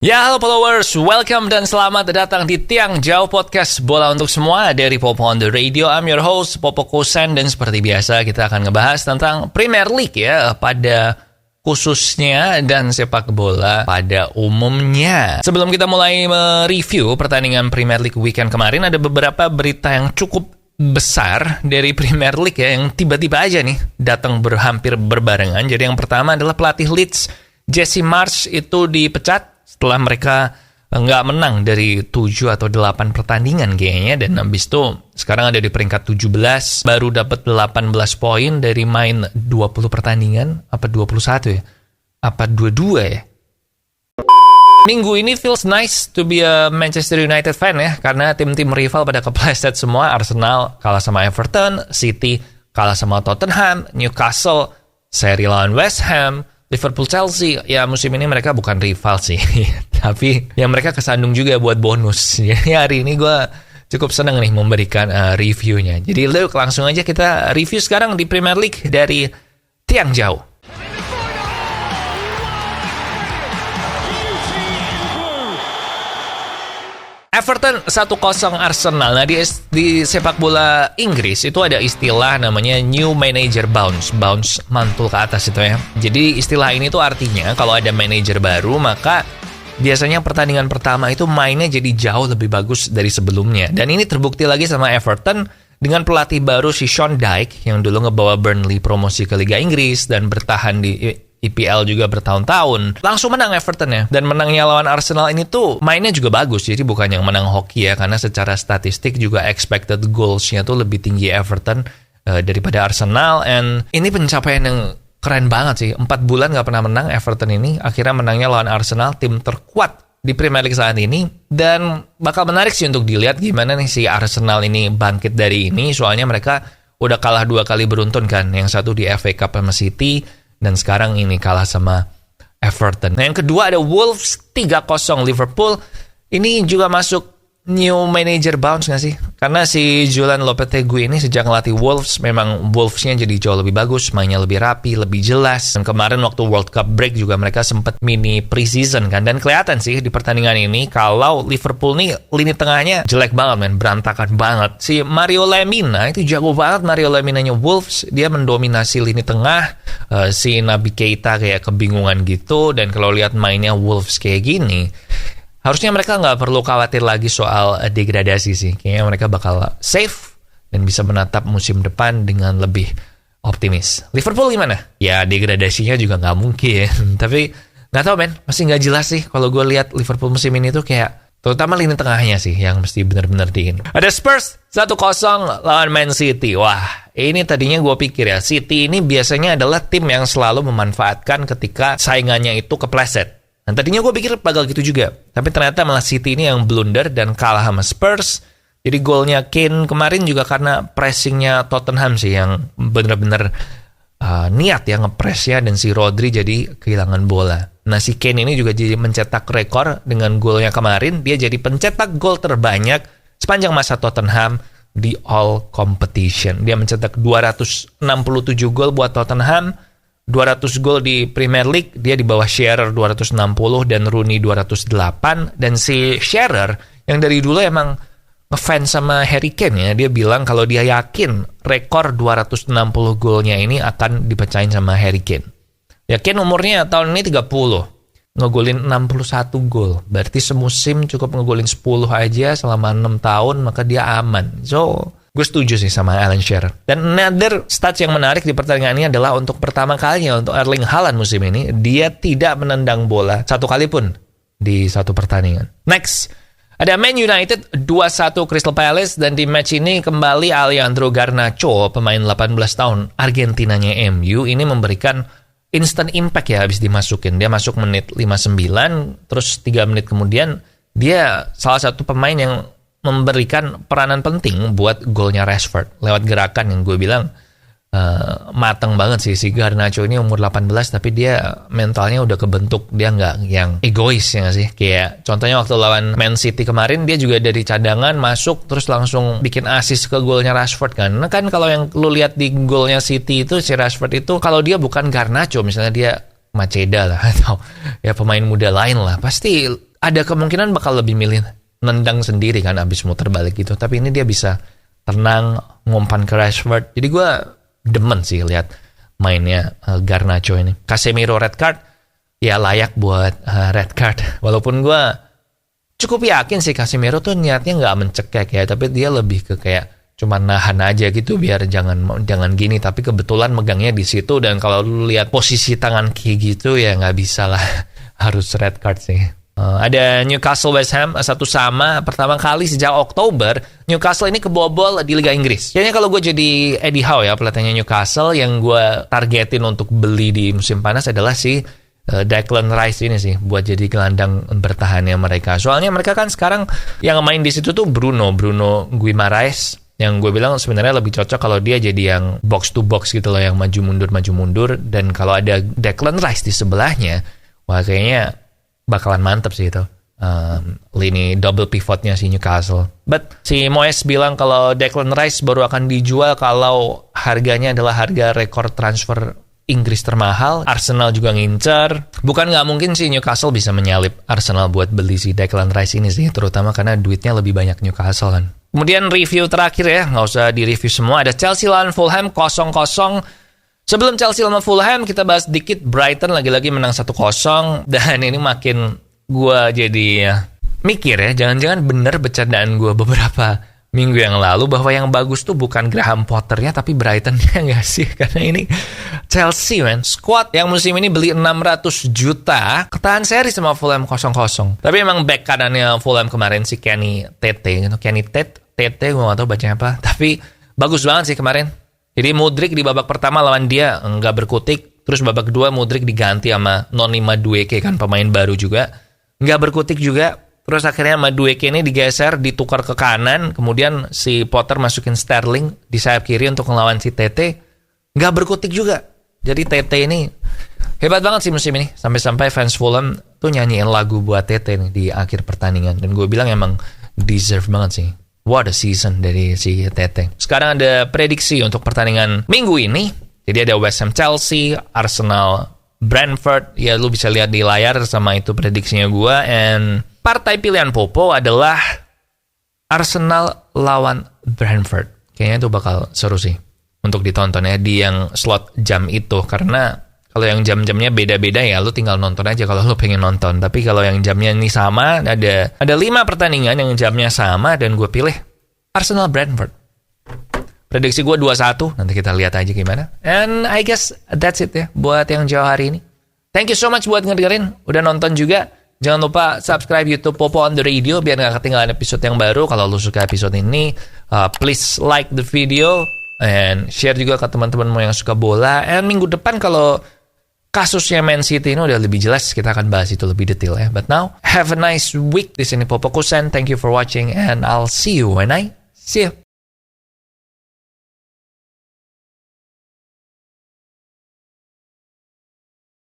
Ya, halo followers, welcome dan selamat datang di Tiang Jauh Podcast Bola Untuk Semua dari Popo on the Radio. I'm your host, Popo Kosen, dan seperti biasa kita akan ngebahas tentang Premier League ya, pada khususnya dan sepak bola pada umumnya. Sebelum kita mulai mereview pertandingan Premier League weekend kemarin, ada beberapa berita yang cukup besar dari Premier League ya, yang tiba-tiba aja nih datang hampir berbarengan. Jadi yang pertama adalah pelatih Leeds, Jesse Marsch, itu dipecat setelah mereka nggak menang dari 7 atau 8 pertandingan kayaknya. Dan habis itu sekarang ada di peringkat 17, baru dapat 18 poin dari main 20 pertandingan. Apa 21 ya? Apa 22 ya? Minggu ini feels nice to be a Manchester United fan ya, karena tim-tim rival pada kepleset semua. Arsenal kalah sama Everton, City kalah sama Tottenham, Newcastle seri lawan West Ham, Liverpool, Chelsea, ya musim ini mereka bukan rival sih, tapi ya mereka kesandung juga buat bonus. Jadi hari ini gue cukup seneng nih memberikan reviewnya. Jadi langsung aja kita review sekarang di Premier League dari Tiang Jauh. Everton 1-0 Arsenal. Nah, di sepak bola Inggris itu ada istilah namanya new manager bounce mantul ke atas itu ya. Jadi istilah ini tuh artinya kalau ada manajer baru, maka biasanya pertandingan pertama itu mainnya jadi jauh lebih bagus dari sebelumnya. Dan ini terbukti lagi sama Everton dengan pelatih baru si Sean Dyche yang dulu ngebawa Burnley promosi ke Liga Inggris dan bertahan di EPL juga bertahun-tahun. Langsung menang Everton ya. Dan menangnya lawan Arsenal ini tuh mainnya juga bagus. Jadi bukan yang menang hoki ya, karena secara statistik juga expected goals-nya tuh lebih tinggi Everton daripada Arsenal. And ini pencapaian yang keren banget sih. 4 bulan gak pernah menang Everton ini. Akhirnya menangnya lawan Arsenal, tim terkuat di Premier League saat ini. Dan bakal menarik sih untuk dilihat gimana nih si Arsenal ini bangkit dari ini. Soalnya mereka udah kalah 2 kali beruntun kan. Yang satu di FA Cup sama City, dan sekarang ini kalah sama Everton. Nah, yang kedua ada Wolves 3-0 Liverpool. Ini juga masuk new manager bounce gak sih? Karena si Julian Lopetegui ini sejak ngelatih Wolves, memang Wolves-nya jadi jauh lebih bagus, mainnya lebih rapi, lebih jelas. Dan kemarin waktu World Cup break juga mereka sempat mini pre-season kan. Dan kelihatan sih di pertandingan ini kalau Liverpool nih lini tengahnya jelek banget men, berantakan banget. Si Mario Lemina itu jago banget, Mario Leminanya Wolves, dia mendominasi lini tengah. Si Naby Keita kayak kebingungan gitu. Dan kalau lihat mainnya Wolves kayak gini, harusnya mereka nggak perlu khawatir lagi soal degradasi sih. Kayaknya mereka bakal safe dan bisa menatap musim depan dengan lebih optimis. Liverpool gimana? Ya degradasinya juga nggak mungkin. Tapi nggak tahu men, masih nggak jelas sih. Kalau gue lihat Liverpool musim ini tuh kayak, terutama lini tengahnya sih yang mesti benar-benar diin. Ada Spurs 1-0 lawan Man City. Wah, ini tadinya gue pikir ya, City ini biasanya adalah tim yang selalu memanfaatkan ketika saingannya itu kepleset. Dan tadinya gue pikir bakal gitu juga. Tapi ternyata malah City ini yang blunder dan kalah sama Spurs. Jadi golnya Kane kemarin juga karena pressingnya Tottenham sih, yang bener-bener niat ya ngepressnya. Dan si Rodri jadi kehilangan bola. Nah si Kane ini juga jadi mencetak rekor dengan golnya kemarin. Dia jadi pencetak gol terbanyak sepanjang masa Tottenham di all competition. Dia mencetak 267 gol buat Tottenham. 200 gol di Premier League, dia di bawah Shearer 260 dan Rooney 208. Dan si Shearer yang dari dulu emang ngefans sama Harry Kane ya, dia bilang kalau dia yakin rekor 260 golnya ini akan dipecahin sama Harry Kane. Ya Kane umurnya tahun ini 30, ngegolin 61 gol, berarti semusim cukup ngegolin 10 aja selama 6 tahun, maka dia aman. So gue setuju sih sama Alan Shearer. Dan another stats yang menarik di pertandingan ini adalah untuk pertama kalinya untuk Erling Haaland musim ini, dia tidak menendang bola 1 kali pun di 1 pertandingan. Next, ada Man United 2-1 Crystal Palace. Dan di match ini kembali Alejandro Garnacho, pemain 18 tahun Argentinanya MU, ini memberikan instant impact ya habis dimasukin. Dia masuk menit 59, terus 3 menit kemudian dia salah satu pemain yang memberikan peranan penting buat golnya Rashford lewat gerakan yang gue bilang mateng banget sih. Si Garnacho ini umur 18 tapi dia mentalnya udah kebentuk. Dia nggak yang egois ya nggak sih. Kayak contohnya waktu lawan Man City kemarin, dia juga dari cadangan masuk terus langsung bikin assist ke golnya Rashford kan. Nah kan kalau yang lu lihat di golnya City itu, si Rashford itu kalau dia bukan Garnacho, misalnya dia Maceda lah atau ya pemain muda lain lah, pasti ada kemungkinan bakal lebih milih nendang sendiri kan abis muter balik gitu. Tapi ini dia bisa tenang, ngumpan ke Rashford. Jadi gue demen sih lihat mainnya Garnacho ini. Casemiro red card, ya layak buat red card. Walaupun gue cukup yakin sih Casemiro tuh niatnya nggak mencekek ya, tapi dia lebih ke kayak cuma nahan aja gitu biar jangan gini, tapi kebetulan megangnya di situ, dan kalau lu lihat posisi tangan kayak gitu ya nggak bisa lah, harus red card sih. Ada Newcastle West Ham 1-1, pertama kali sejak Oktober Newcastle ini kebobol di Liga Inggris. Kayaknya kalau gue jadi Eddie Howe ya, pelatihnya Newcastle, yang gue targetin untuk beli di musim panas adalah si Declan Rice ini sih, buat jadi gelandang bertahannya mereka. Soalnya mereka kan sekarang yang main di situ tuh Bruno Guimaraes, yang gue bilang sebenarnya lebih cocok kalau dia jadi yang box to box gitu loh, yang maju mundur. Dan kalau ada Declan Rice di sebelahnya, wah kayaknya bakalan mantep sih itu. Lini double pivotnya si Newcastle. But si Moyes bilang kalau Declan Rice baru akan dijual kalau harganya adalah harga rekor transfer Inggris termahal. Arsenal juga ngincer. Bukan nggak mungkin sih Newcastle bisa menyalip Arsenal buat beli si Declan Rice ini sih, terutama karena duitnya lebih banyak Newcastle kan. Kemudian review terakhir ya, nggak usah di-review semua. Ada Chelsea lawan Fulham 0-0. Sebelum Chelsea lawan Fulham, kita bahas dikit Brighton lagi-lagi menang 1-0. Dan ini makin gue jadi mikir ya, jangan-jangan bener bercandaan gue beberapa minggu yang lalu bahwa yang bagus tuh bukan Graham Potternya tapi Brightonnya nggak sih? Karena ini Chelsea man, squad yang musim ini beli 600 juta ketahan seri sama Fulham 0-0. Tapi emang back kanannya Fulham kemarin si Kenny Tete gitu. Kenny Tete gue gak tahu bacanya apa, tapi bagus banget sih kemarin. Jadi Mudryk di babak pertama lawan dia nggak berkutik, terus babak kedua Mudryk diganti sama Noni Madueke kan, pemain baru juga, nggak berkutik juga. Terus akhirnya Madueke ini digeser, ditukar ke kanan, kemudian si Potter masukin Sterling di sayap kiri untuk ngelawan si Tete, nggak berkutik juga. Jadi Tete ini hebat banget sih musim ini, sampai-sampai fans Fulham tuh nyanyiin lagu buat Tete nih di akhir pertandingan, dan gue bilang emang deserve banget sih. What a season dari si Tete. Sekarang ada prediksi untuk pertandingan minggu ini. Jadi ada West Ham Chelsea, Arsenal Brentford. Ya lu bisa lihat di layar sama itu prediksinya gue. And partai pilihan Popo adalah Arsenal lawan Brentford. Kayaknya itu bakal seru sih untuk ditonton ya di yang slot jam itu. Karena kalau yang jam-jamnya beda-beda ya lu tinggal nonton aja kalau lu pengen nonton. Tapi kalau yang jamnya ini sama, ada 5 pertandingan yang jamnya sama, dan gue pilih Arsenal Brentford. Prediksi gue 2-1, nanti kita lihat aja gimana. And I guess that's it ya buat yang jauh hari ini. Thank you so much buat ngedengerin, udah nonton juga. Jangan lupa subscribe YouTube Popo on the Radio biar gak ketinggalan episode yang baru. Kalau lu suka episode ini, please like the video and share juga ke teman-temanmu yang suka bola. And minggu depan kalau kasusnya Man City ini udah lebih jelas, kita akan bahas itu lebih detail ya. But now, have a nice week. Di sini Popo Kusen. Thank you for watching and I'll see you when I see you.